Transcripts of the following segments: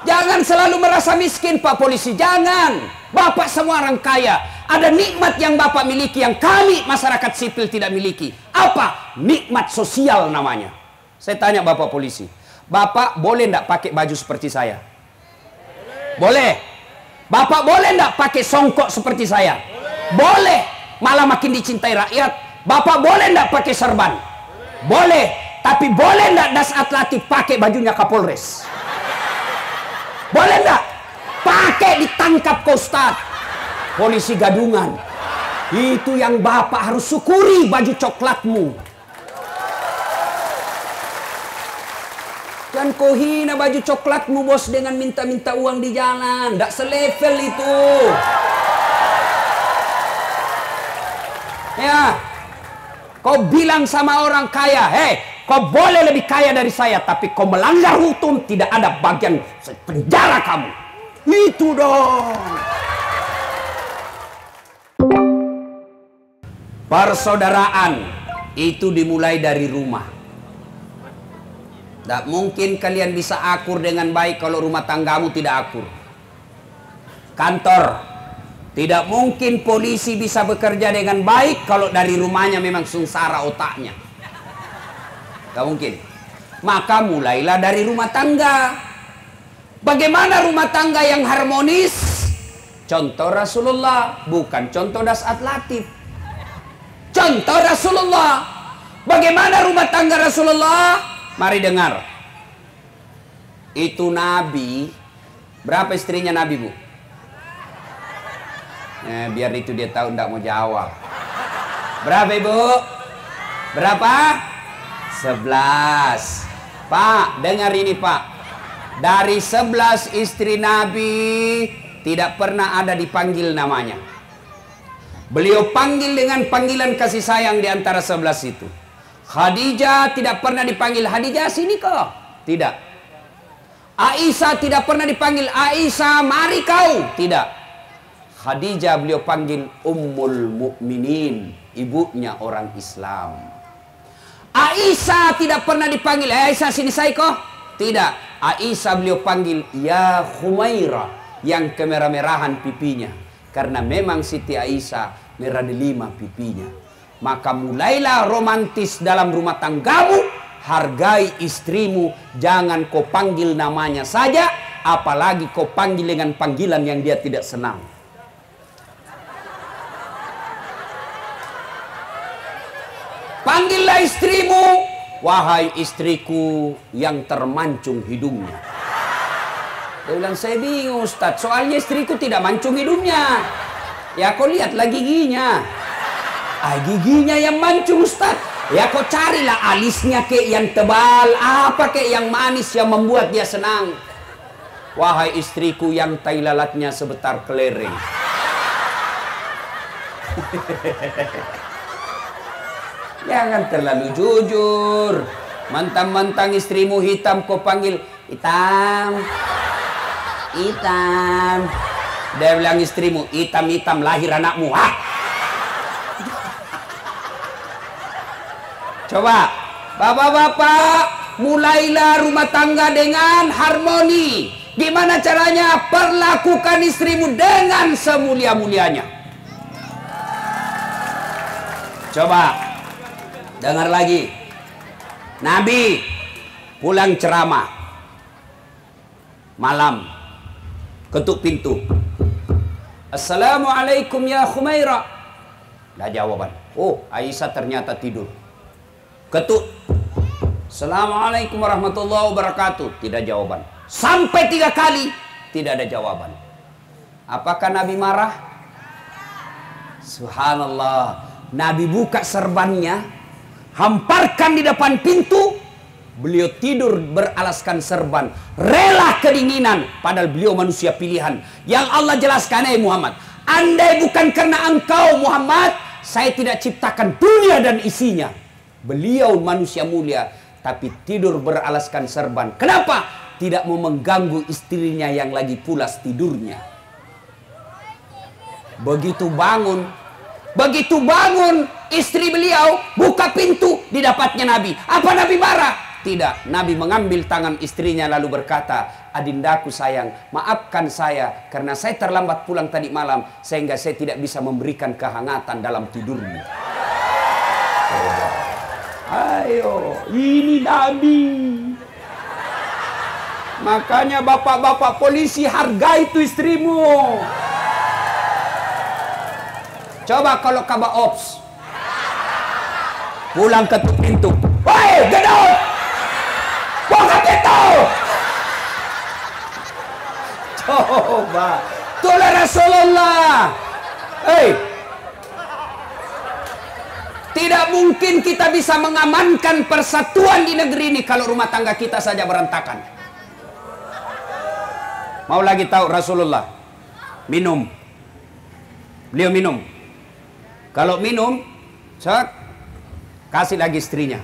Jangan selalu merasa miskin, Pak Polisi. Jangan. Bapak semua orang kaya. Ada nikmat yang Bapak miliki yang kami masyarakat sipil tidak miliki. Apa? Nikmat sosial namanya. Saya tanya Bapak Polisi. Bapak boleh enggak pakai baju seperti saya? Boleh. Bapak boleh enggak pakai songkok seperti saya? Boleh. Malah makin dicintai rakyat. Bapak boleh enggak pakai serban? Boleh. Tapi boleh enggak Dasat Latif pakai bajunya Kapolres? Boleh enggak? Pakai ditangkap ke Ustaz. Polisi gadungan. Itu yang Bapak harus syukuri baju coklatmu. Dan kau hina baju coklatmu bos dengan minta-minta uang di jalan. Nggak selevel itu. Ya. Kau bilang sama orang kaya, hei, kau boleh lebih kaya dari saya, tapi kau melanggar hukum, tidak ada bagian penjara kamu. Itu dong. Persaudaraan itu dimulai dari rumah. Tidak mungkin kalian bisa akur dengan baik kalau rumah tanggamu tidak akur. Kantor, tidak mungkin polisi bisa bekerja dengan baik kalau dari rumahnya memang sengsara otaknya. Tidak mungkin. Maka mulailah dari rumah tangga. Bagaimana rumah tangga yang harmonis? Contoh Rasulullah, bukan contoh Dasat Latif. Contoh Rasulullah. Bagaimana rumah tangga Rasulullah? Mari dengar. Itu Nabi. Berapa istrinya Nabi, Bu? Biar itu dia tahu tidak mau jawab. Berapa, Ibu? Berapa? 11. Pak, dengar ini, Pak. Dari 11 istri Nabi tidak pernah ada dipanggil namanya. Beliau panggil dengan panggilan kasih sayang di antara 11 itu. Khadijah tidak pernah dipanggil Khadijah sini kok. Tidak. Aisyah tidak pernah dipanggil Aisyah mari kau. Tidak. Khadijah beliau panggil Ummul Mukminin, ibunya orang Islam. Aisyah tidak pernah dipanggil Aisyah sini saya kok. Tidak. Aisyah beliau panggil ya Humairah, yang kemerah-merahan pipinya. Karena memang Siti Aisyah merah delima pipinya. Maka mulailah romantis dalam rumah tanggamu. Hargai istrimu. Jangan kau panggil namanya saja. Apalagi kau panggil dengan panggilan yang dia tidak senang. Panggillah istrimu. Wahai istriku yang termancung hidungnya. Dia bilang, saya bingung Ustaz. Soalnya istriku tidak mancung hidungnya. Ya kau lihatlah giginya. Giginya yang mancung Ustaz. Ya kau carilah alisnya kek yang tebal. Apa kek yang manis yang membuat dia senang. Wahai istriku yang tai lalatnya sebetar kelereng. Jangan terlalu jujur. Mentang-mentang istrimu hitam kau panggil hitam. Hitam. Dia bilang istrimu hitam-hitam lahir anakmu. Hah? Coba, bapak-bapak, mulailah rumah tangga dengan harmoni. Gimana caranya? Perlakukan istrimu dengan semulia-mulianya. Coba, dengar lagi. Nabi pulang ceramah. Malam, ketuk pintu. Assalamualaikum ya Humairah. Tidak jawaban. Oh, Aisyah ternyata tidur. Ketuk. Assalamualaikum warahmatullahi wabarakatuh. Tidak jawaban. Sampai 3 kali tidak ada jawaban. Apakah Nabi marah? Subhanallah. Nabi buka serbannya, hamparkan di depan pintu. Beliau tidur beralaskan serban, rela kedinginan. Padahal beliau manusia pilihan. Yang Allah jelaskan, Muhammad, andai bukan karena engkau Muhammad, saya tidak ciptakan dunia dan isinya. Beliau manusia mulia, tapi tidur beralaskan serban. Kenapa? Tidak mau mengganggu istrinya yang lagi pulas tidurnya. Begitu bangun istri beliau buka pintu, didapatnya Nabi. Apa Nabi marah? Tidak. Nabi mengambil tangan istrinya lalu berkata, adindaku sayang, maafkan saya karena saya terlambat pulang tadi malam sehingga saya tidak bisa memberikan kehangatan dalam tidurmu. Ayo, ini Nabi. Makanya bapak-bapak polisi hargai itu istrimu. Coba kalau kabar ops, pulang ketuk pintu, woi gedor, buka pintu. Coba, itulah Rasulullah. Tidak mungkin kita bisa mengamankan persatuan di negeri ini kalau rumah tangga kita saja berantakan. Mau lagi tahu Rasulullah minum, beliau minum. Kalau minum, kasih lagi istrinya.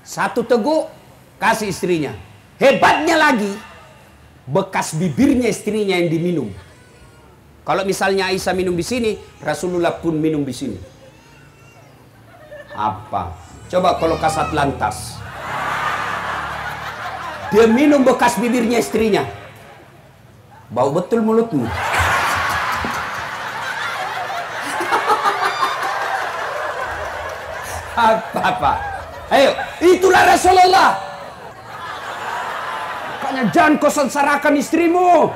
Satu teguk, kasih istrinya. Hebatnya lagi, bekas bibirnya istrinya yang diminum. Kalau misalnya Aisyah minum di sini, Rasulullah pun minum di sini. Apa? Coba kalau kasat lantas, dia minum bekas bibirnya istrinya. Bau betul mulutmu. Apa? Ayo, itulah Rasulullah. Makanya jangan kau sengsarakan istrimu.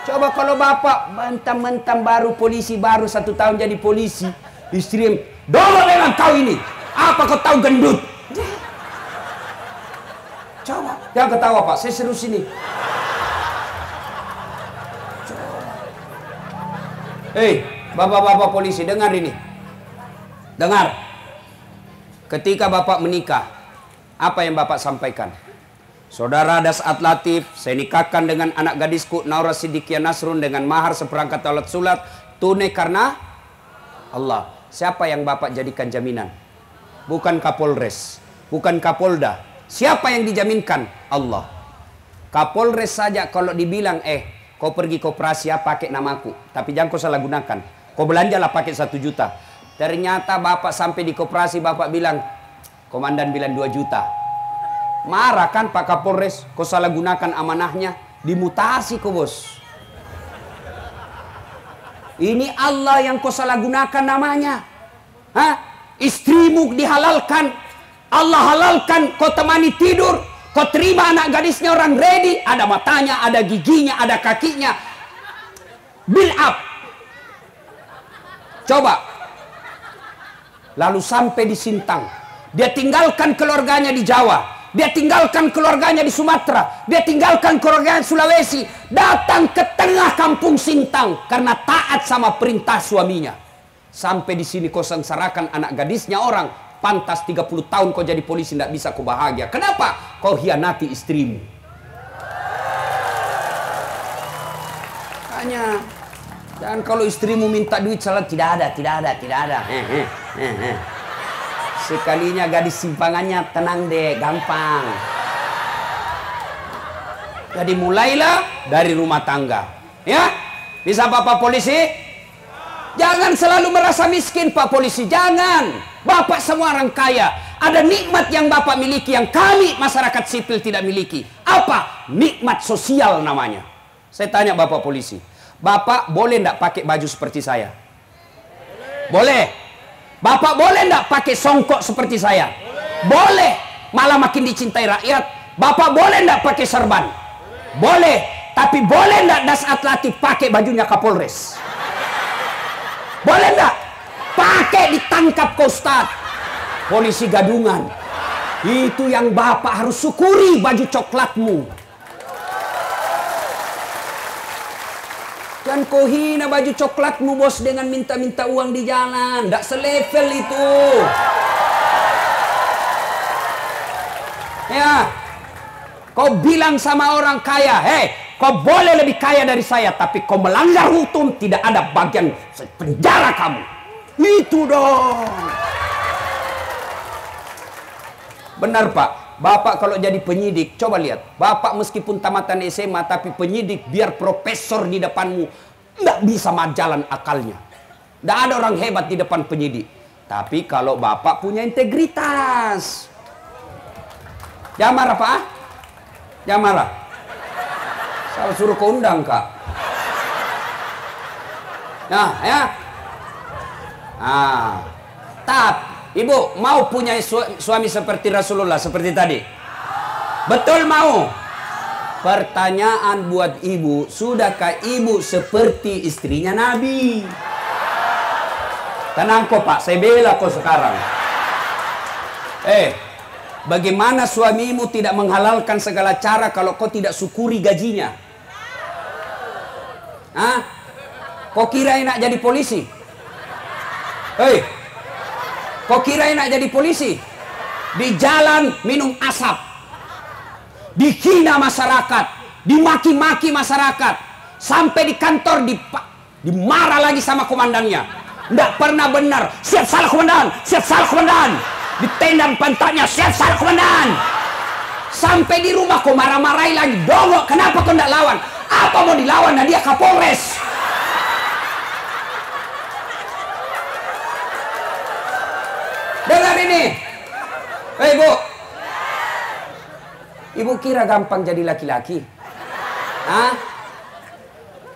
Coba kalau bapak mentang-mentang baru polisi, baru 1 tahun jadi polisi, istri dorong dengan kau ini. Apa kau tahu gendut? Coba, jangan ketawa pak, saya serius ini. Bapak-bapak polisi, dengar ini. Dengar. Ketika bapak menikah, apa yang bapak sampaikan? Saudara Dasat Latif, saya nikahkan dengan anak gadisku Naura Siddiqiyah Nasrun dengan mahar seperangkat alat sulat tunai karena Allah. Siapa yang bapak jadikan jaminan? Bukan Kapolres, bukan Kapolda. Siapa yang dijaminkan? Allah. Kapolres saja kalau dibilang kau pergi koperasi ya pakai namaku, tapi jangan kau salah gunakan. Kau belanjalah pakai 1 juta. Ternyata bapak sampai di koperasi, bapak bilang, komandan bilang 2 juta. Marah kan Pak Kapolres, kau salah gunakan amanahnya, dimutasi kau bos. Ini Allah yang kau salah gunakan namanya. Istrimu dihalalkan, Allah halalkan, kau temani tidur. Kau terima anak gadisnya orang ready, ada matanya, ada giginya, ada kakinya. Build up. Coba. Lalu sampai di Sintang. Dia tinggalkan keluarganya di Jawa. Dia tinggalkan keluarganya di Sumatera. Dia tinggalkan keluarganya di Sulawesi. Datang ke tengah kampung Sintang. Karena taat sama perintah suaminya. Sampai di sini kau sengsarakan anak gadisnya orang. Pantas 30 tahun kau jadi polisi tidak bisa kau bahagia. Kenapa? Kau hianati istrimu. Makanya dan kalau istrimu minta duit salah tidak ada. Sekalinya gadis simpangannya tenang deh, gampang. Jadi mulailah dari rumah tangga. Ya? Bisa Bapak polisi? Jangan selalu merasa miskin Pak polisi, jangan. Bapak semua orang kaya. Ada nikmat yang Bapak miliki yang kami masyarakat sipil tidak miliki. Apa? Nikmat sosial namanya. Saya tanya Bapak polisi, Bapak boleh enggak pakai baju seperti saya? Boleh. Bapak boleh enggak pakai songkok seperti saya? Boleh. Malah makin dicintai rakyat. Bapak boleh enggak pakai serban? Boleh. Tapi boleh enggak Dasat Latif pakai bajunya Kapolres? Boleh enggak? Pakai ditangkap ke Ustaz. Polisi gadungan. Itu yang Bapak harus syukuri baju coklatmu. Dan kau hina baju coklatmu bos dengan minta-minta uang di jalan. Nggak selevel itu. Ya. Kau bilang sama orang kaya, kau boleh lebih kaya dari saya, tapi kau melanggar hukum, tidak ada bagian penjara kamu. Itu dong. Benar Pak. Bapak kalau jadi penyidik, coba lihat. Bapak meskipun tamatan SMA, tapi penyidik biar profesor di depanmu, nggak bisa jalan akalnya. Nggak ada orang hebat di depan penyidik. Tapi kalau Bapak punya integritas. Jangan marah Pak. Jangan marah. Saya suruh kau undang Kak. Nah ya. Ibu mau punya suami seperti Rasulullah seperti tadi? Betul mau? Pertanyaan buat ibu, sudahkah ibu seperti istrinya Nabi? Tenang kok Pak, saya bela kok sekarang. Bagaimana suamimu tidak menghalalkan segala cara kalau kau tidak syukuri gajinya? Kau kira enak jadi polisi? Kau kira enak jadi polisi? Di jalan minum asap, dihina masyarakat, dimaki-maki masyarakat, sampai di kantor dimarah lagi sama komandannya. Nggak pernah benar. Siap salah komandan, siap salah komandan. Ditendang pantatnya, siap salah komandan. Sampai di rumah kau marah-marahi lagi. Dongok, kenapa kau nggak lawan? Apa mau dilawan? Nah dia Kapolres. Dengar ini. Bu. Ibu kira gampang jadi laki-laki?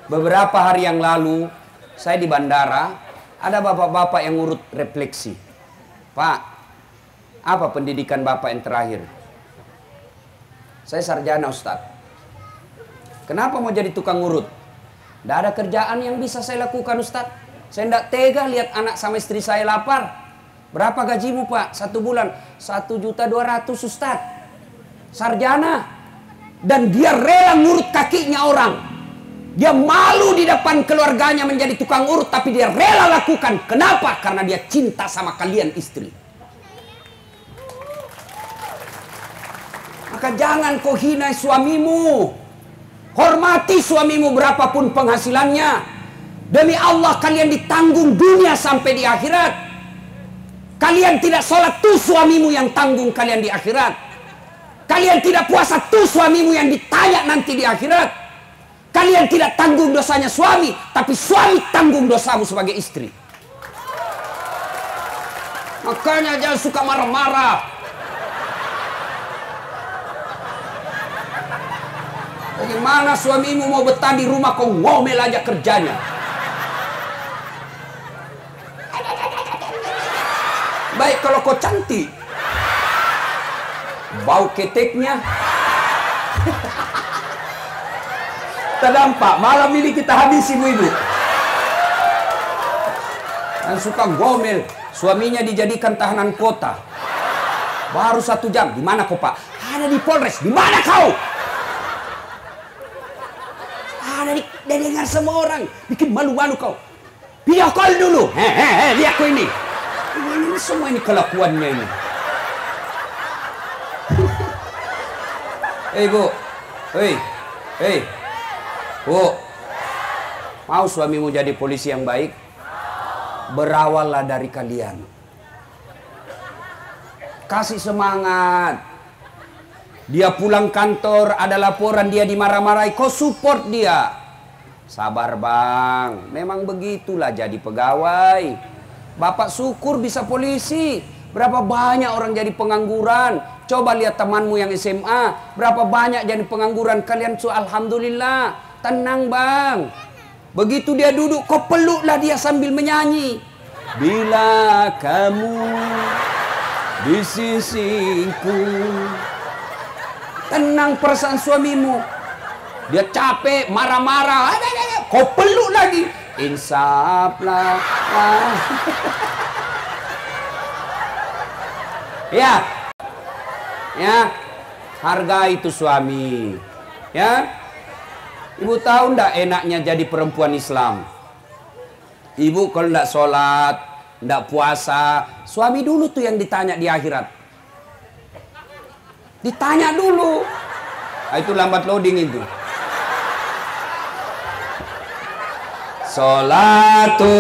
Beberapa hari yang lalu saya di bandara, ada bapak-bapak yang ngurut refleksi. Pak, apa pendidikan bapak yang terakhir? Saya sarjana Ustaz. Kenapa mau jadi tukang urut? Tidak ada kerjaan yang bisa saya lakukan Ustaz. Saya tidak tega lihat anak sama istri saya lapar. Berapa gajimu Pak? 1 bulan? 1.200.000 Ustaz. Sarjana. Dan dia rela ngurut kakinya orang. Dia malu di depan keluarganya menjadi tukang urut, tapi dia rela lakukan. Kenapa? Karena dia cinta sama kalian istri. Maka jangan kau hina suamimu. Hormati suamimu berapapun penghasilannya. Demi Allah kalian ditanggung dunia sampai di akhirat. Kalian tidak sholat tuh suamimu yang tanggung kalian di akhirat. Kalian tidak puasa tuh suamimu yang ditanya nanti di akhirat. Kalian tidak tanggung dosanya suami, tapi suami tanggung dosamu sebagai istri. Makanya jangan suka marah-marah. Bagaimana suamimu mau betah di rumah kau ngomel aja kerjanya? Baik kalau kau cantik, bau keteknya terdampak. Malam ini kita habisi ibu-ibu. Dan suka ngomel, suaminya dijadikan tahanan kota. Baru 1 jam, di mana kau Pak? Ada di Polres. Di mana kau? Ada dengar semua orang. Bikin malu-malu kau. Video call dulu. Lihat kau ini. Ini semua ini kelakuannya ini. Bu. Bu. Mau suamimu jadi polisi yang baik? Berawallah dari kalian. Kasih semangat. Dia pulang kantor, ada laporan dia dimarah-marahi, kau support dia. Sabar bang, memang begitulah jadi pegawai. Bapak syukur bisa polisi. Berapa banyak orang jadi pengangguran. Coba lihat temanmu yang SMA. Berapa banyak jadi pengangguran. Kalian alhamdulillah. Tenang bang. Begitu dia duduk, kau peluklah dia sambil menyanyi. Bila kamu di sisiku. Tenang perasaan suamimu. Dia capek, marah-marah. Kau peluk lagi. Insaflah. Ya. Hargai itu suami. Ya. Ibu tahu ndak enaknya jadi perempuan Islam? Ibu kalau ndak sholat, ndak puasa, suami dulu tuh yang ditanya di akhirat. Ditanya dulu. Itu lambat loading itu. Salatullah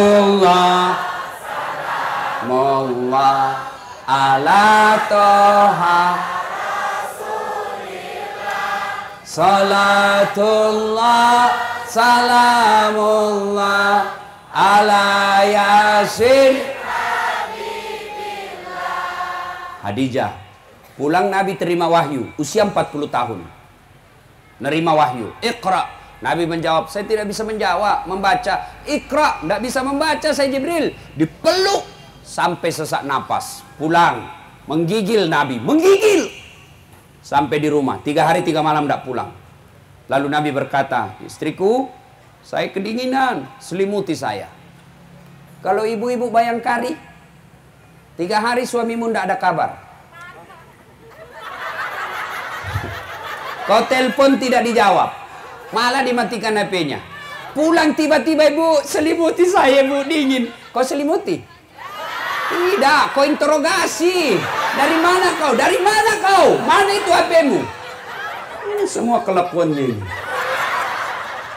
Salamullah ala toha Salatullah Salamullah ala Yasin Hadijah. Pulang Nabi terima wahyu, usia 40 tahun. Nerima wahyu, Iqra. Nabi menjawab, saya tidak bisa membaca. Iqra, tidak bisa membaca saya Jibril. Dipeluk sampai sesak napas. Pulang, menggigil Nabi, menggigil. Sampai di rumah, 3 hari 3 malam tidak pulang. Lalu Nabi berkata, istriku, saya kedinginan, selimuti saya. Kalau ibu-ibu Bayangkari, 3 hari suamimu tidak ada kabar. Kau telepon tidak dijawab, malah dimatikan HP-nya. Pulang tiba-tiba, ibu, selimuti saya, ibu, dingin. Kau selimuti? Tidak, kau interogasi. Dari mana kau? Dari mana kau? Mana itu HP-mu? Ini semua kelakuannya ini.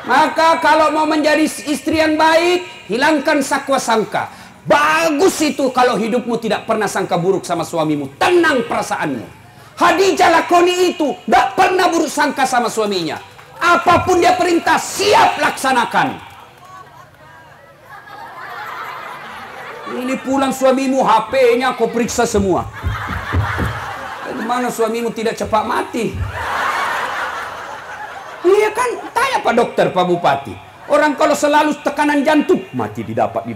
Maka kalau mau menjadi istri yang baik, hilangkan sakwa sangka. Bagus itu kalau hidupmu tidak pernah sangka buruk sama suamimu. Tenang perasaanmu. Khadijah lakoni itu, tidak pernah buruk sangka sama suaminya. Apapun dia perintah, siap laksanakan. Ini pulang suamimu, HP-nya kau periksa semua. Bagaimana suamimu tidak cepat mati? Iya kan, tanya Pak Dokter, Pak Bupati. Orang kalau selalu tekanan jantung, mati didapat.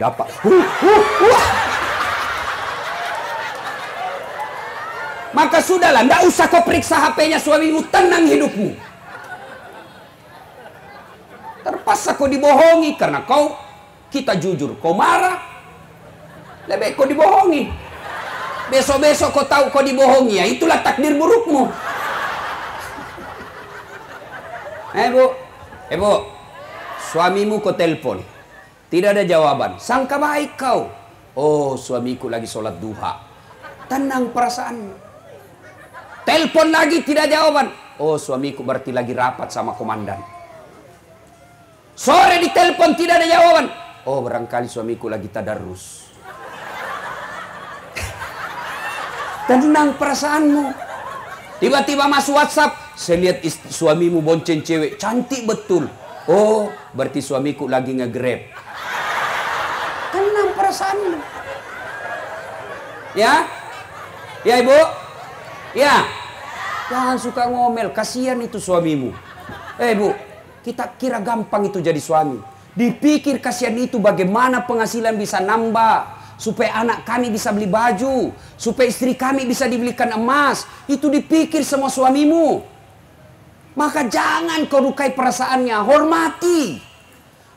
Maka sudahlah, tidak usah kau periksa HP-nya suamimu, tenang hidupmu. Terpaksa kau dibohongi karena kita jujur, kau marah, lebih kau dibohongi. Besok-besok kau tahu kau dibohongi, ya itulah takdir burukmu. Bu, suamimu kau telepon, tidak ada jawaban, sangka baik kau. Oh, suamiku lagi sholat duha. Tenang perasaanmu. Telepon lagi tidak jawaban. Oh, suamiku berarti lagi rapat sama komandan. Sore ditelepon tidak ada jawaban. Oh, barangkali suamiku lagi tadarus. Tenang perasaanmu. Tiba-tiba masuk WhatsApp, saya lihat suamimu bonceng cewek, cantik betul. Oh, berarti suamiku lagi nge-grab. Tenang perasaanmu. Ya? Ya, Ibu? Ya. Jangan suka ngomel, kasihan itu suamimu. Bu, kita kira gampang itu jadi suami. Dipikir kasihan itu bagaimana penghasilan bisa nambah. Supaya anak kami bisa beli baju. Supaya istri kami bisa dibelikan emas. Itu dipikir semua suamimu. Maka jangan kau lukai perasaannya. Hormati.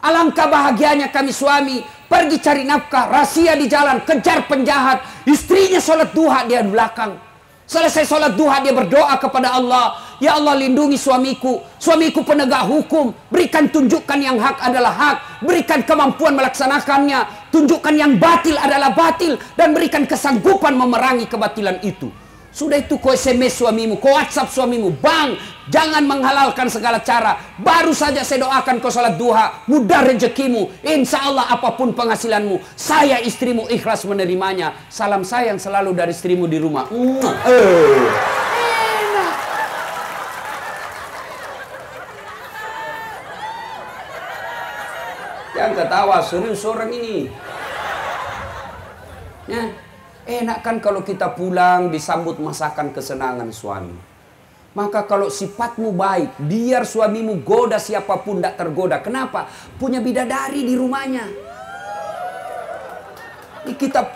Alangkah bahagianya kami suami. Pergi cari nafkah. Rahasia di jalan. Kejar penjahat. Istrinya sholat duha dia di belakang. Selesai sholat duha dia berdoa kepada Allah. Ya Allah, lindungi suamiku. Suamiku penegak hukum. Berikan tunjukkan yang hak adalah hak. Berikan kemampuan melaksanakannya. Tunjukkan yang batil adalah batil. Dan berikan kesanggupan memerangi kebatilan itu. Sudah itu kau SMS suamimu, kau WhatsApp suamimu. Bang, jangan menghalalkan segala cara. Baru saja saya doakan kau sholat duha. Mudah rezekimu. Insya Allah apapun penghasilanmu. Saya istrimu ikhlas menerimanya. Salam sayang selalu dari istrimu di rumah. Enak. Jangan ketawa, serius orang ini. Ya. Enak kan kalau kita pulang disambut masakan kesenangan suami. Maka kalau sifatmu baik, biar suamimu goda siapapun tidak tergoda. Kenapa? Punya bidadari di rumahnya.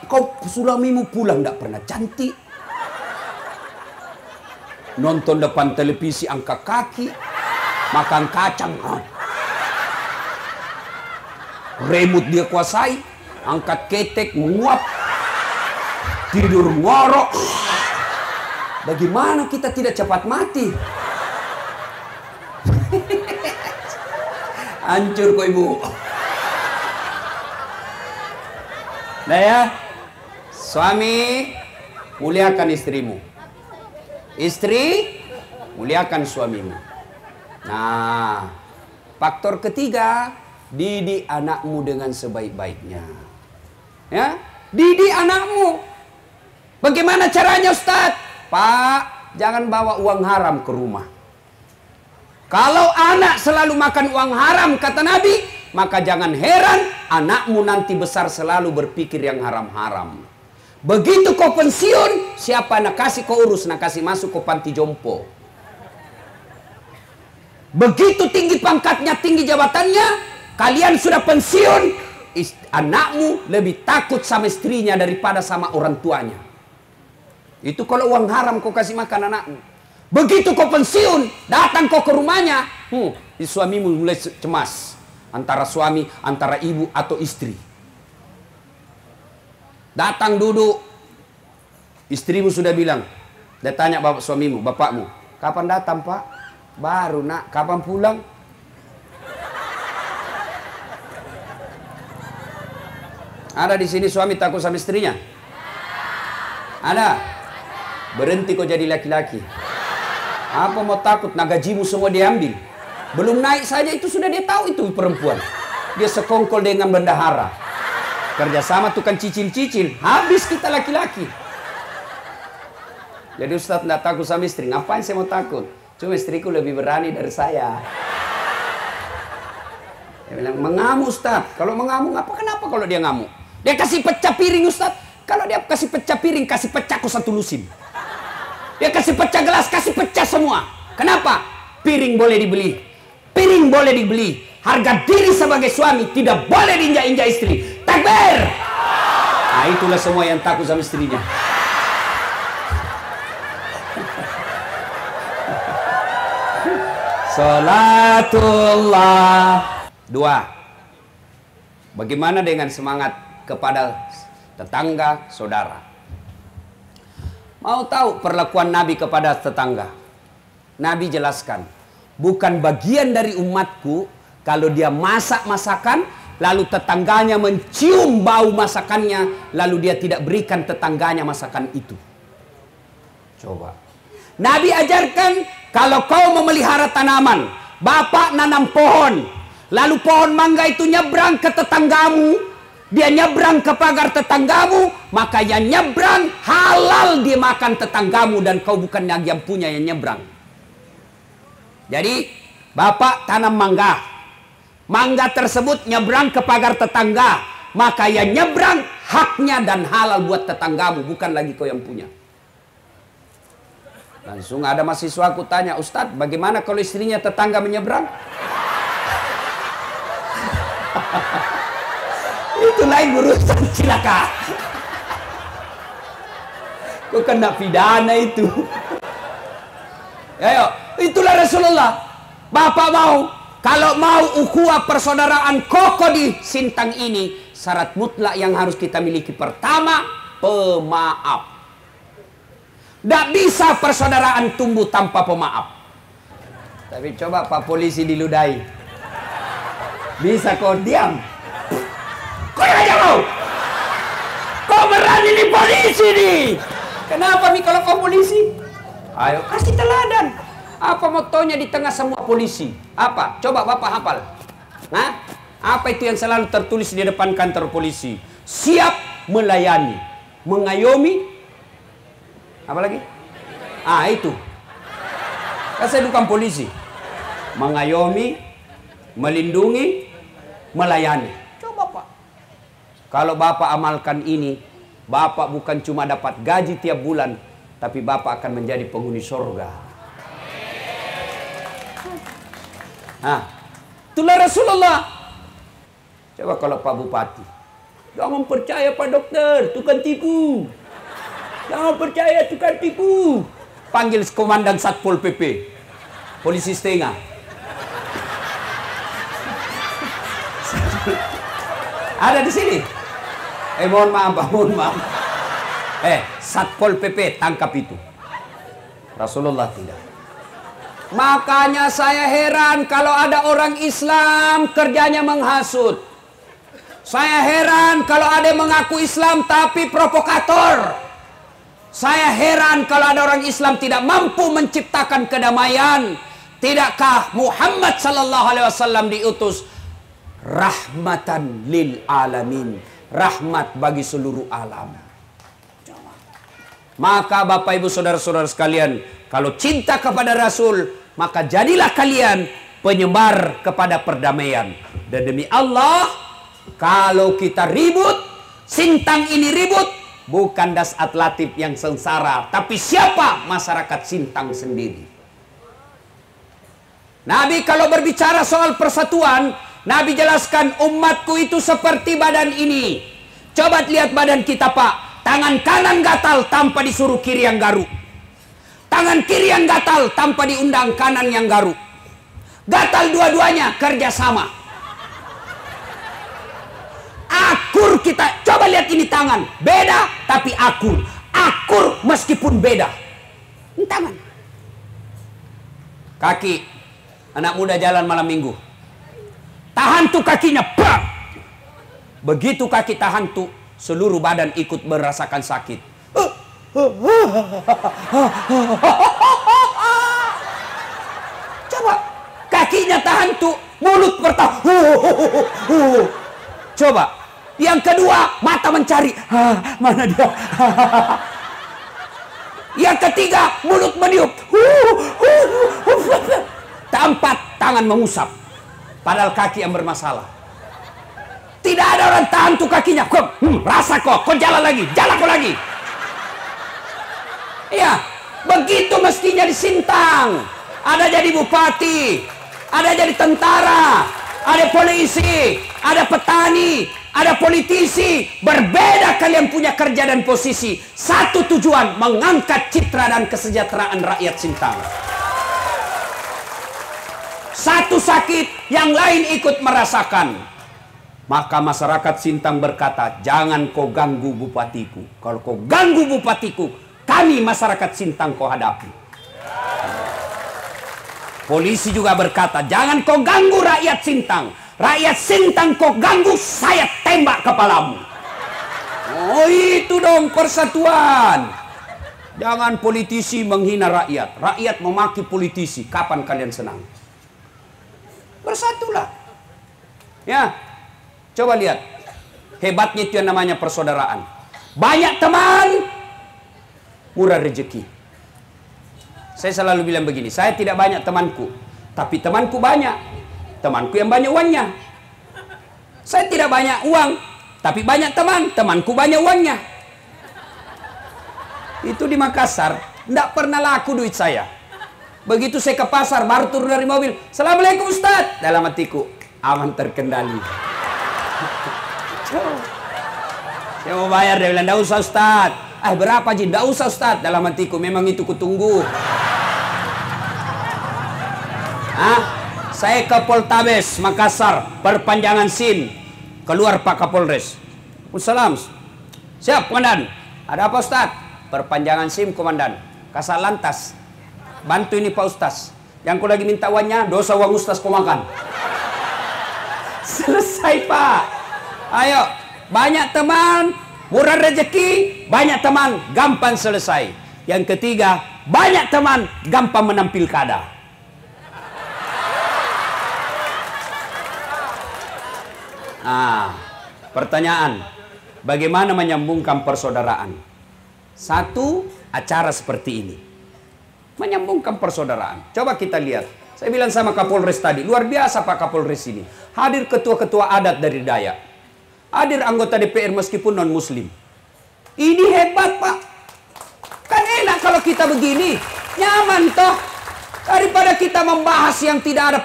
Kau suamimu pulang tidak pernah cantik. Nonton depan televisi angkat kaki, makan kacang. Remote dia kuasai, angkat ketek, menguap. Tidur ngorok. Bagaimana kita tidak cepat mati? Hancur kok ibu. Nah ya, suami muliakan istrimu. Istri muliakan suamimu. Nah, faktor ketiga, didik anakmu dengan sebaik-baiknya. Ya, didik anakmu. Bagaimana caranya Ustaz? Pak, jangan bawa uang haram ke rumah. Kalau anak selalu makan uang haram, kata Nabi, maka jangan heran anakmu nanti besar selalu berpikir yang haram-haram. Begitu kau pensiun, siapa nak kasih kau urus, nak kasih masuk ke panti jompo. Begitu tinggi pangkatnya, tinggi jabatannya, kalian sudah pensiun, anakmu lebih takut sama istrinya daripada sama orang tuanya. Itu kalau uang haram kau kasih makan anakmu. Begitu kau pensiun, datang kau ke rumahnya, suamimu mulai cemas. Antara suami, antara ibu atau istri. Datang duduk, istrimu sudah bilang, dia tanya bapak suamimu, bapakmu, kapan datang pak? Baru nak, kapan pulang? Ada di sini suami takut sama istrinya? Ada? Berhenti kau jadi laki-laki. Apa mau takut? Nah gajimu semua diambil. Belum naik saja itu sudah dia tahu itu perempuan. Dia sekongkol dengan bendahara. Kerjasama tukang cicil-cicil. Habis kita laki-laki. Jadi Ustaz tidak takut sama istri. Ngapain saya mau takut? Cuma istriku lebih berani dari saya. Dia bilang, mengamuk Ustaz. Kalau mengamuk, kenapa kalau dia ngamuk? Dia kasih pecah piring Ustaz. Kalau dia kasih pecah piring, kasih pecah kau satu lusin. Dia kasih pecah gelas, kasih pecah semua. Kenapa? Piring boleh dibeli. Piring boleh dibeli. Harga diri sebagai suami tidak boleh diinjak-injak istri. Takbir! Nah itulah semua yang takut sama istrinya. Salatullah. 2. Bagaimana dengan semangat kepada tetangga, saudara? Mau tahu perlakuan Nabi kepada tetangga? Nabi jelaskan, bukan bagian dari umatku kalau dia masak masakan, lalu tetangganya mencium bau masakannya, lalu dia tidak berikan tetangganya masakan itu. Coba. Nabi ajarkan, kalau kau memelihara tanaman, bapak nanam pohon, lalu pohon mangga itu nyebrang ke tetanggamu, dia nyebrang ke pagar tetanggamu, maka yang nyebrang halal dia makan tetanggamu dan kau bukan yang punya yang nyebrang. Jadi bapak tanam mangga, mangga tersebut nyebrang ke pagar tetangga, maka yang nyebrang haknya dan halal buat tetanggamu, bukan lagi kau yang punya. Langsung ada mahasiswa aku tanya, Ustadz bagaimana kalau istrinya tetangga menyeberang? Itu lain urusan, cilaka. Kau kena pidana itu. Ayo, itulah Rasulullah. Bapak mau, kalau mau ukhuwah persaudaraan kokoh di Sintang ini, syarat mutlak yang harus kita miliki pertama, pemaaf. Tidak bisa persaudaraan tumbuh tanpa pemaaf. Tapi coba Pak Polisi diludahi. Bisa kau diam? Kau aja mau? Kau berani nih polisi nih? Kenapa nih kalau kau polisi? Ayo kasih teladan. Apa motonya di tengah semua polisi? Apa? Coba Bapak hafal. Nah, apa itu yang selalu tertulis di depan kantor polisi? Siap melayani, mengayomi. Apa lagi? Itu. Kan saya bukan polisi. Mengayomi, melindungi, melayani. Coba Pak. Kalau Bapak amalkan ini, Bapak bukan cuma dapat gaji tiap bulan, tapi Bapak akan menjadi penghuni surga. Itulah Rasulullah. Coba kalau Pak Bupati, jangan percaya Pak Dokter, tukang tipu. Jangan percaya tukang tipu. Panggil komandan Satpol PP, polisi setengah. Ada di sini. Mohon maaf Pak, mohon maaf. Satpol PP tangkap itu. Rasulullah tidak. Makanya saya heran kalau ada orang Islam kerjanya menghasut. Saya heran kalau ada yang mengaku Islam tapi provokator. Saya heran kalau ada orang Islam tidak mampu menciptakan kedamaian. Tidakkah Muhammad sallallahu alaihi wasallam diutus rahmatan lil alamin, rahmat bagi seluruh alam. Maka Bapak Ibu saudara-saudara sekalian, kalau cinta kepada Rasul, maka jadilah kalian penyebar kepada perdamaian. Dan demi Allah, kalau kita ribut, Sintang ini ribut, bukan Dasat Latif yang sengsara, tapi siapa? Masyarakat Sintang sendiri. Nabi kalau berbicara soal persatuan, Nabi jelaskan umatku itu seperti badan ini. Coba lihat badan kita, Pak. Tangan kanan gatal tanpa disuruh kiri yang garuk. Tangan kiri yang gatal tanpa diundang kanan yang garuk. Gatal dua-duanya kerjasama. Akur kita. Coba lihat ini tangan. Beda tapi akur. Akur meskipun beda. Ini tangan. Kaki. Anak muda jalan malam minggu. Tahan tuh kakinya. Bang! Begitu kaki tahan tuh, seluruh badan ikut merasakan sakit. Coba. Kakinya tahan tuh, mulut bertahan. Coba. Yang kedua, mata mencari. Mana dia? Yang ketiga, mulut meniup. Keempat, tangan mengusap. Padahal kaki yang bermasalah. Tidak ada orang tahan tuh kakinya. Rasa kok jalan lagi. Jalan kok lagi. Iya, begitu mestinya di Sintang. Ada jadi bupati, ada jadi tentara, ada polisi, ada petani, ada politisi. Berbeda kalian punya kerja dan posisi. Satu tujuan, mengangkat citra dan kesejahteraan rakyat Sintang. Satu sakit, yang lain ikut merasakan. Maka masyarakat Sintang berkata, jangan kau ganggu bupatiku. Kalau kau ganggu bupatiku, kami masyarakat Sintang kau hadapi. Polisi juga berkata, jangan kau ganggu rakyat Sintang. Rakyat Sintang kau ganggu, saya tembak kepalamu. Oh itu dong persatuan. Jangan politisi menghina rakyat. Rakyat memaki politisi. Kapan kalian senang? Bersatulah. Ya, coba lihat. Hebatnya itu yang namanya persaudaraan. Banyak teman, murah rezeki. Saya selalu bilang begini, saya tidak banyak temanku, tapi temanku banyak. Temanku yang banyak uangnya. Saya tidak banyak uang, tapi banyak teman. Temanku banyak uangnya. Itu di Makassar, tidak pernah laku duit saya. Begitu saya ke pasar, baru turun dari mobil. Assalamualaikum Ustaz. Dalam hatiku, aman terkendali. Saya mau bayar, dia bilang, tidak usah Ustaz. Berapa Ji? Tidak usah Ustaz. Dalam hatiku, memang itu kutunggu. Saya ke Poltabes, Makassar, perpanjangan SIM. Keluar Pak Kapolres. Wassalam. Siap, Komandan. Ada apa Ustaz? Perpanjangan SIM, Komandan. Kasar Lantas. Bantu ini Pak Ustaz. Yang kau lagi minta uangnya, dosa uang Ustaz kau makan. Selesai Pak. Ayo, banyak teman, murah rezeki. Banyak teman, gampang selesai. Yang ketiga, banyak teman, gampang menang pilkada. Pertanyaan, bagaimana menyambungkan persaudaraan? Satu, acara seperti ini. Menyambungkan persaudaraan. Coba kita lihat. Saya bilang sama Kapolres tadi, luar biasa Pak Kapolres ini. Hadir ketua-ketua adat dari Dayak. Hadir anggota DPR meskipun non-muslim. Ini hebat Pak. Kan enak kalau kita begini. Nyaman toh. Daripada kita membahas yang tidak ada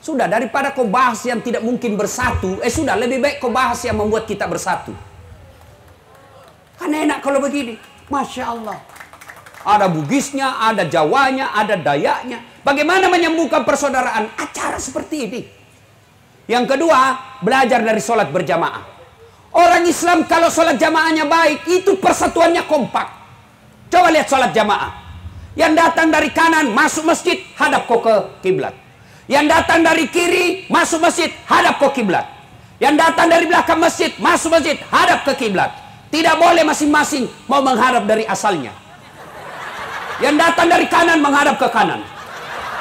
Sudah, daripada kau bahas yang tidak mungkin bersatu. Sudah, lebih baik kau bahas yang membuat kita bersatu. Kan enak kalau begini. Masya Allah. Ada Bugisnya, ada Jawanya, ada Dayaknya. Bagaimana menyambungkan persaudaraan? Acara seperti ini. Yang kedua, belajar dari sholat berjamaah. Orang Islam kalau sholat jamaahnya baik, itu persatuannya kompak. Coba lihat sholat jamaah. Yang datang dari kanan, masuk masjid, hadap kau ke kiblat. Yang datang dari kiri, masuk masjid, hadap ke kiblat. Yang datang dari belakang masjid, masuk masjid, hadap ke kiblat. Tidak boleh masing-masing mau menghadap dari asalnya. Yang datang dari kanan menghadap ke kanan.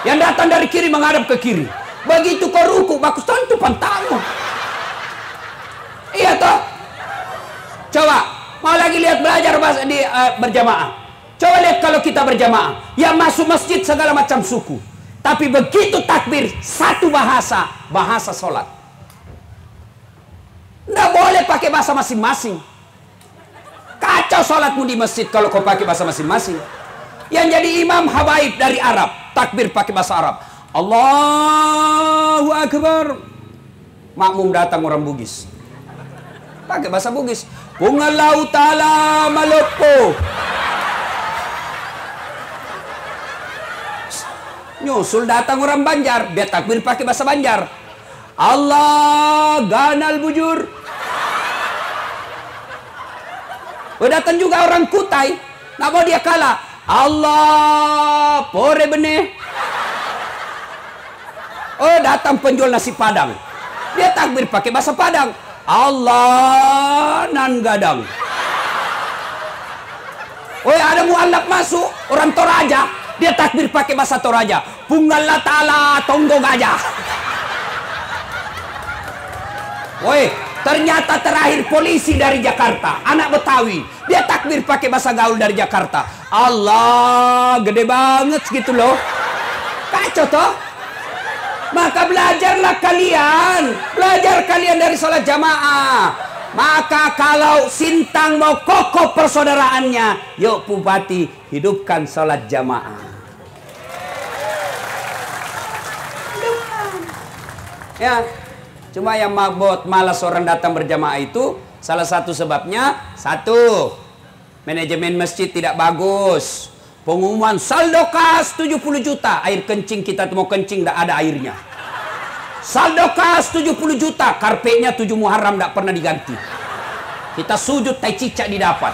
Yang datang dari kiri menghadap ke kiri. Begitu kau ruku, bagus tentu pantamu. Iya toh? Coba, mau lagi lihat belajar di berjamaah. Coba lihat kalau kita berjamaah. Yang masuk masjid segala macam suku. Tapi begitu takbir, satu bahasa, bahasa sholat. Nggak boleh pakai bahasa masing-masing. Kacau sholatmu di masjid kalau kau pakai bahasa masing-masing. Yang jadi imam habaib dari Arab, takbir pakai bahasa Arab. Allahu Akbar. Makmum datang orang Bugis, pakai bahasa Bugis. Pungalau ta'ala malopo. Nyusul datang orang Banjar, dia takbir pakai bahasa Banjar. Allah ganal bujur. Datang juga orang Kutai, nggak mau dia kalah. Allah pore benih. Oh, datang penjual nasi Padang, dia takbir pakai bahasa Padang. Allah nan gadang. Oh, ada mualaf masuk orang Toraja, dia takbir pakai bahasa Toraja. Punggalla ta'ala tonggo gajah. Woi, ternyata terakhir polisi dari Jakarta, anak Betawi, dia takbir pakai bahasa gaul dari Jakarta. Allah gede banget gitu loh. Kacau toh. Maka belajarlah kalian, belajar kalian dari sholat jamaah. Maka kalau Sintang mau kokoh persaudaraannya, yuk Bupati hidupkan sholat jamaah. Ya, cuma yang mabot malas orang datang berjamaah itu salah satu sebabnya, satu, manajemen masjid tidak bagus. Pengumuman saldo kas 70 juta, air kencing kita mau kencing tidak ada airnya. Saldo kas 70 juta, karpetnya 7 Muharram tidak pernah diganti. Kita sujud tai cicak didapat.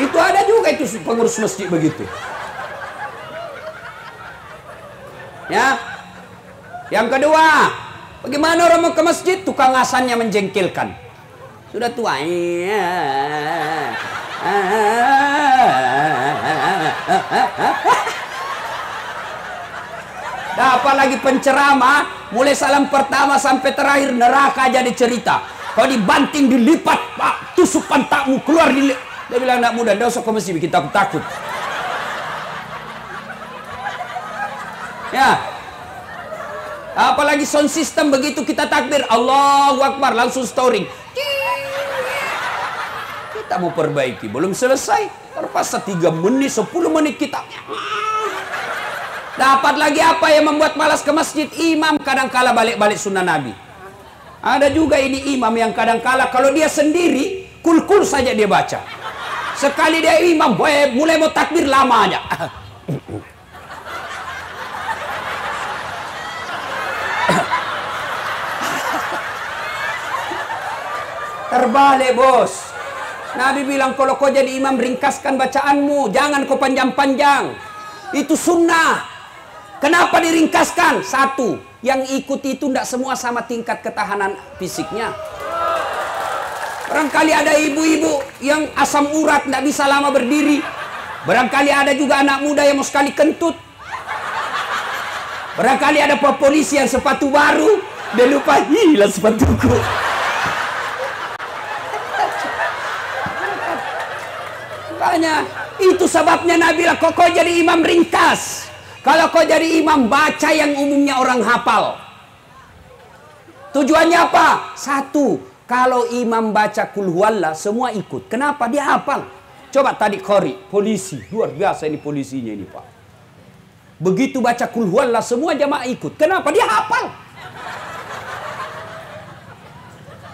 Itu ada juga itu pengurus masjid begitu. Ya. Yang kedua, bagaimana orang mau ke masjid, tukang asannya menjengkelkan. Sudah tua. Apalagi penceramah, mulai salam pertama sampai terakhir neraka jadi cerita. Kau dibanting, dilipat, Pak, tusuk pantatmu keluar di. Dia bilang anak muda, nggak usah kau mesti bikin takut. Ya. Apalagi sound system begitu kita takbir, Allahu Akbar, langsung storing. Kita mau perbaiki, belum selesai. Terpaksa 3 menit, 10 menit kita. Dapat lagi apa yang membuat malas ke masjid? Imam kadang-kala balik-balik sunnah Nabi. Ada juga ini imam yang kadang-kala kalau dia sendiri, kul-kul saja dia baca. Sekali dia imam, mulai mau takbir lama aja. Terbalik, bos. Nabi bilang kalau kau jadi imam ringkaskan bacaanmu, jangan kau panjang-panjang. Itu sunnah. Kenapa diringkaskan? Satu, yang ikut itu tidak semua sama tingkat ketahanan fisiknya. Barangkali ada ibu-ibu yang asam urat tidak bisa lama berdiri. Barangkali ada juga anak muda yang mau sekali kentut. Barangkali ada polisi yang sepatu baru, dia lupa hilang sepatuku. Makanya itu sebabnya Nabi bilang kok jadi imam ringkas. Kalau kau jadi imam baca yang umumnya orang hafal. Tujuannya apa? Satu, kalau imam baca kul huwallah semua ikut. Kenapa? Dia hafal. Coba tadi Qori, polisi, luar biasa ini polisinya ini, Pak. Begitu baca kul huwallah semua jamaah ikut. Kenapa? Dia hafal.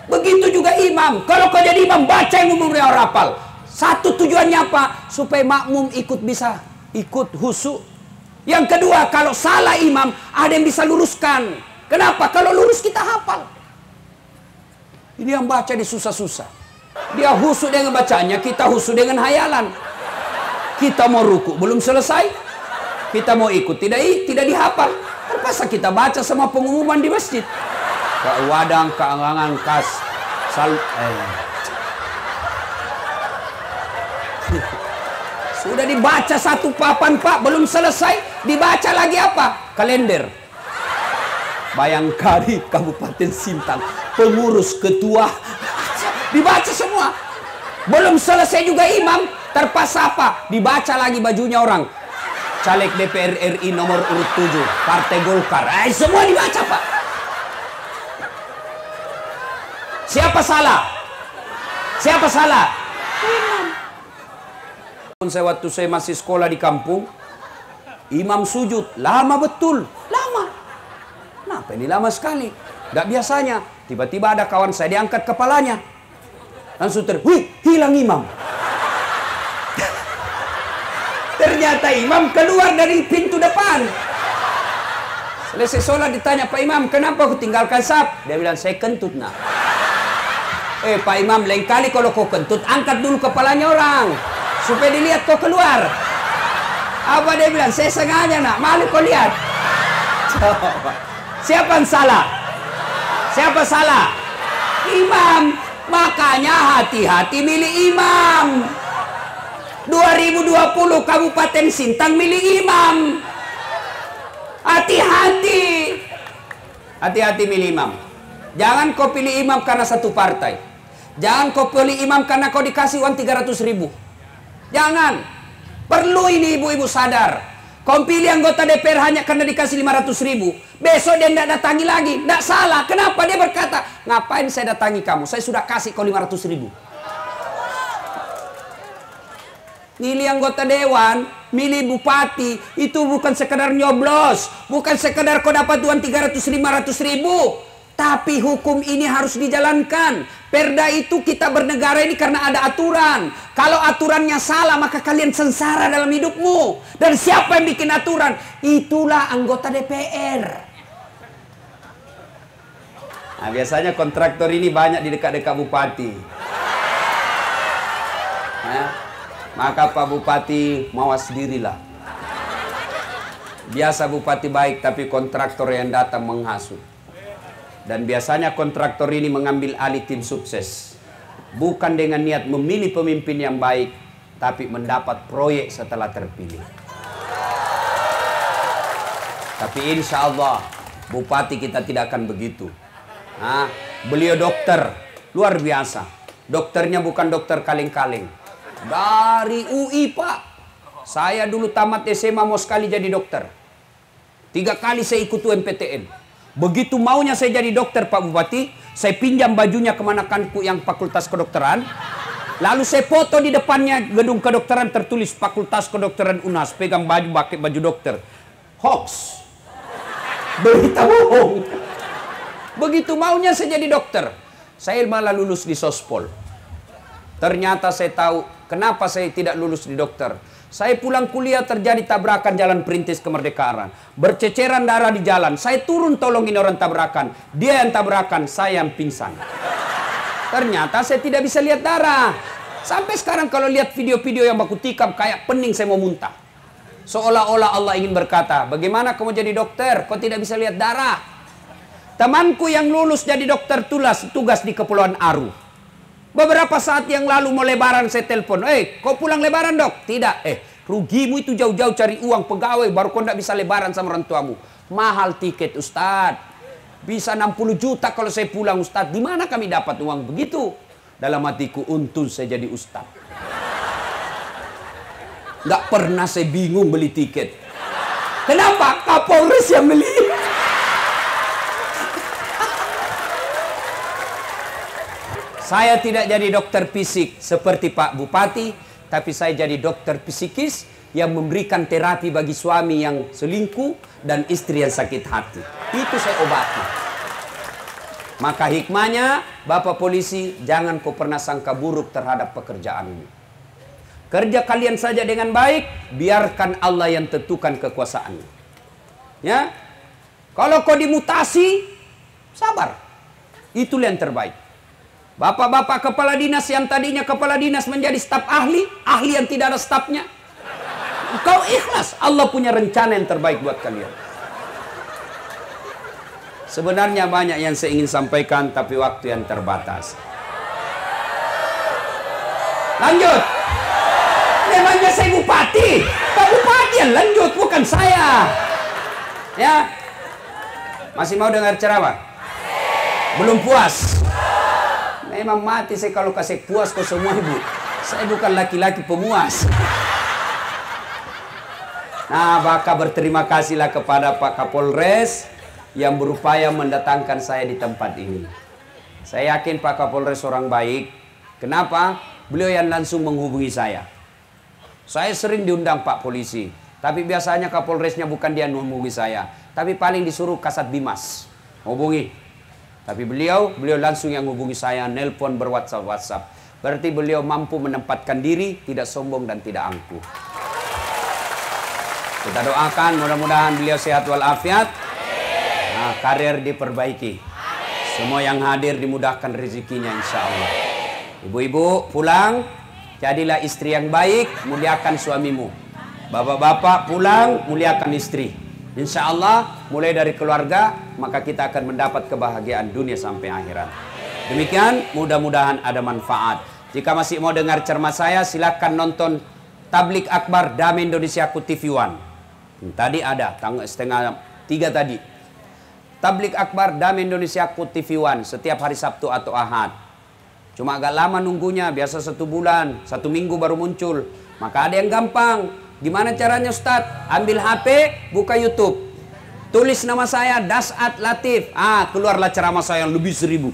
Begitu juga imam. Kalau kau jadi imam baca yang umumnya orang hafal. Satu tujuannya apa? Supaya makmum bisa ikut husu. Yang kedua, kalau salah imam, ada yang bisa luruskan. Kenapa? Kalau lurus kita hafal. Ini yang baca di susah-susah. Dia husu dengan bacanya, kita husu dengan hayalan. Kita mau ruku, belum selesai. Kita mau ikut, tidak dihafal. Terpaksa kita baca semua pengumuman di masjid. Kak wadang, kak angangan, kas. Sudah dibaca satu papan, Pak, belum selesai, dibaca lagi apa? Kalender. Bayangkari Kabupaten Sintang, pengurus ketua, dibaca semua. Belum selesai juga imam, terpaksa apa? Dibaca lagi bajunya orang. Caleg DPR RI nomor urut 7, Partai Golkar. Semua dibaca, Pak. Siapa salah? Siapa salah? Imam. saya waktu saya masih sekolah di kampung, imam sujud lama betul, lama. Kenapa ini lama sekali? Gak biasanya. Tiba-tiba ada kawan saya diangkat kepalanya, langsung wih, hilang imam. Ternyata imam keluar dari pintu depan. Selesai sholat ditanya, Pak Imam, kenapa kau tinggalkan saf? Dia bilang, saya kentut nak. Pak Imam, lain kali kalau kau kentut, angkat dulu kepalanya orang, supaya dilihat kau keluar. Apa dia bilang? Saya sengaja nak, malu kau lihat. Coba. Siapa yang salah? Siapa salah? Imam. Makanya hati-hati milih imam. 2020 Kabupaten Sintang milih imam. Hati-hati. Hati-hati milih imam. Jangan kau pilih imam karena satu partai. Jangan kau pilih imam karena kau dikasih uang 300.000. Jangan. Perlu ini ibu-ibu sadar. Kau pilih anggota DPR hanya karena dikasih 500.000. Besok dia tidak datangi lagi. Tidak salah. Kenapa? Dia berkata, ngapain saya datangi kamu? Saya sudah kasih kau 500.000. Milih anggota dewan, milih bupati, itu bukan sekedar nyoblos, bukan sekedar kau dapat uang 300-500 ribu, tapi hukum ini harus dijalankan. Perda itu kita bernegara ini karena ada aturan. Kalau aturannya salah, maka kalian sengsara dalam hidupmu. Dan siapa yang bikin aturan? Itulah anggota DPR. Nah, biasanya kontraktor ini banyak di dekat-dekat bupati. Nah, maka Pak Bupati mawas dirilah. Biasa bupati baik, tapi kontraktor yang datang menghasut. Dan biasanya kontraktor ini mengambil alih tim sukses. Bukan dengan niat memilih pemimpin yang baik, tapi mendapat proyek setelah terpilih. Tapi insya Allah, bupati kita tidak akan begitu. Nah, beliau dokter, luar biasa. Dokternya bukan dokter kaleng-kaleng. Dari UI, Pak. Saya dulu tamat SMA mau sekali jadi dokter. 3 kali saya ikut UMPTN. Begitu maunya saya jadi dokter, Pak Bupati, saya pinjam bajunya kemanakanku yang fakultas kedokteran. Lalu saya foto di depannya gedung kedokteran tertulis Fakultas Kedokteran UNAS. Pegang baju, pakai baju dokter. Hoax. Berita bohong. Begitu maunya saya jadi dokter. Saya malah lulus di Sospol. Ternyata saya tahu kenapa saya tidak lulus di dokter. Saya pulang kuliah terjadi tabrakan jalan perintis kemerdekaan. Berceceran darah di jalan. Saya turun tolongin orang tabrakan. Dia yang tabrakan, saya yang pingsan. Ternyata saya tidak bisa lihat darah. Sampai sekarang kalau lihat video-video yang baku tikam kayak pening saya mau muntah. Seolah-olah Allah ingin berkata, bagaimana kamu jadi dokter? Kau tidak bisa lihat darah. Temanku yang lulus jadi dokter tugas di Kepulauan Aru. Beberapa saat yang lalu mau lebaran saya telepon. Kau pulang lebaran dok? Tidak. Rugimu itu jauh-jauh cari uang pegawai. Baru kau tidak bisa lebaran sama orang tuamu. Mahal tiket Ustadz. Bisa 60 juta kalau saya pulang Ustadz. Di mana kami dapat uang begitu? Dalam hatiku untung saya jadi Ustadz. Nggak pernah saya bingung beli tiket. Kenapa? Kapolres yang beli. Saya tidak jadi dokter fisik seperti Pak Bupati, tapi saya jadi dokter psikis yang memberikan terapi bagi suami yang selingkuh dan istri yang sakit hati. Itu saya obati. Maka hikmahnya, Bapak polisi, jangan kau pernah sangka buruk terhadap pekerjaanmu. Kerja kalian saja dengan baik, biarkan Allah yang tentukan kekuasaannya. Ya, kalau kau dimutasi, sabar. Itulah yang terbaik. Bapak-bapak kepala dinas yang tadinya kepala dinas menjadi staf ahli, ahli yang tidak ada stafnya. Kau ikhlas, Allah punya rencana yang terbaik buat kalian. Sebenarnya banyak yang saya ingin sampaikan, tapi waktu yang terbatas. Lanjut. Memangnya saya bupati. Pak Bupati yang lanjut, bukan saya. Ya. Masih mau dengar ceramah? Belum puas? Memang mati saya kalau kasih puas ke semua ibu. Saya bukan laki-laki pemuas. Nah, maka berterima kasihlah kepada Pak Kapolres yang berupaya mendatangkan saya di tempat ini. Saya yakin Pak Kapolres orang baik. Kenapa? Beliau yang langsung menghubungi saya. Saya sering diundang Pak Polisi. Tapi biasanya Kapolresnya bukan dia menghubungi saya. Tapi paling disuruh Kasat Bimas. Hubungi. Tapi beliau langsung yang hubungi saya, nelpon berWhatsApp. Berarti beliau mampu menempatkan diri, tidak sombong dan tidak angkuh. Kita doakan mudah-mudahan beliau sehat walafiat. Nah, karir diperbaiki. Semua yang hadir dimudahkan rezekinya insya Allah. Ibu-ibu pulang, jadilah istri yang baik, muliakan suamimu. Bapak-bapak pulang, muliakan istri. Insya Allah mulai dari keluarga, maka kita akan mendapat kebahagiaan dunia sampai akhirat. Demikian, mudah-mudahan ada manfaat. Jika masih mau dengar ceramah saya, silakan nonton Tablik Akbar Damai Indonesiaku TV One. Tadi ada, setengah 3 tadi. Tablik Akbar Damai Indonesiaku TV One setiap hari Sabtu atau Ahad. Cuma agak lama nunggunya, biasa 1 bulan, 1 minggu baru muncul. Maka ada yang gampang. Gimana caranya Ustadz? Ambil HP, buka YouTube. Tulis nama saya, Dasat Latif. Keluarlah ceramah saya yang lebih 1000.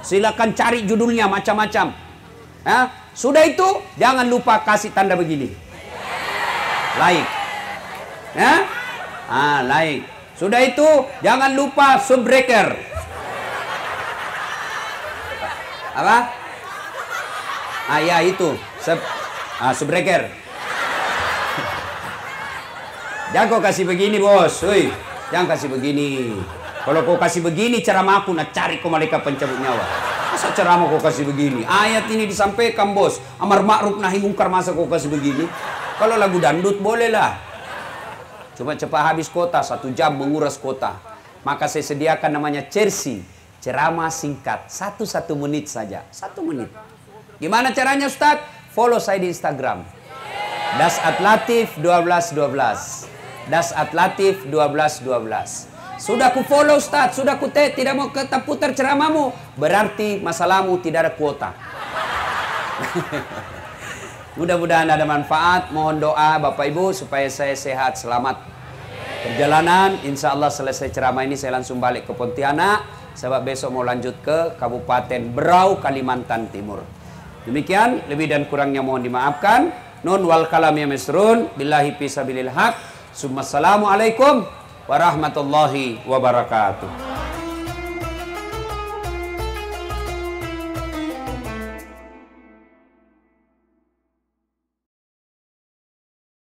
Silakan cari judulnya macam-macam. Sudah itu, jangan lupa kasih tanda begini. Like. Like. Sudah itu, jangan lupa subbreaker. Apa? Ya itu. Subbreaker. Jangan kau kasih begini bos, jangan kasih begini. Kalau kau kasih begini ceramah aku nak cari kau malaikat pencabut nyawa. Masa ceramah kau kasih begini? Ayat ini disampaikan bos, amar ma'ruf nahi mungkar, masa kau kasih begini? Kalau lagu dandut boleh lah. Cuma cepat habis kota, 1 jam menguras kota. Maka saya sediakan namanya Cersi, ceramah singkat, 1 menit saja, 1 menit. Gimana caranya Ustaz? Follow saya di Instagram. Dasat Latif 1212. Dasat Latif 1212. Sudah ku follow Ustaz, sudah ku tidak mau putar ceramahmu. Berarti masalahmu tidak ada kuota. Mudah-mudahan ada manfaat. Mohon doa Bapak Ibu supaya saya sehat selamat perjalanan. Insya Allah selesai ceramah ini saya langsung balik ke Pontianak. Sebab besok mau lanjut ke Kabupaten Berau, Kalimantan Timur. Demikian, lebih dan kurangnya mohon dimaafkan. Nun wal kalam ya misrun. Billahi fisabilil haq. Assalamualaikum warahmatullahi wabarakatuh.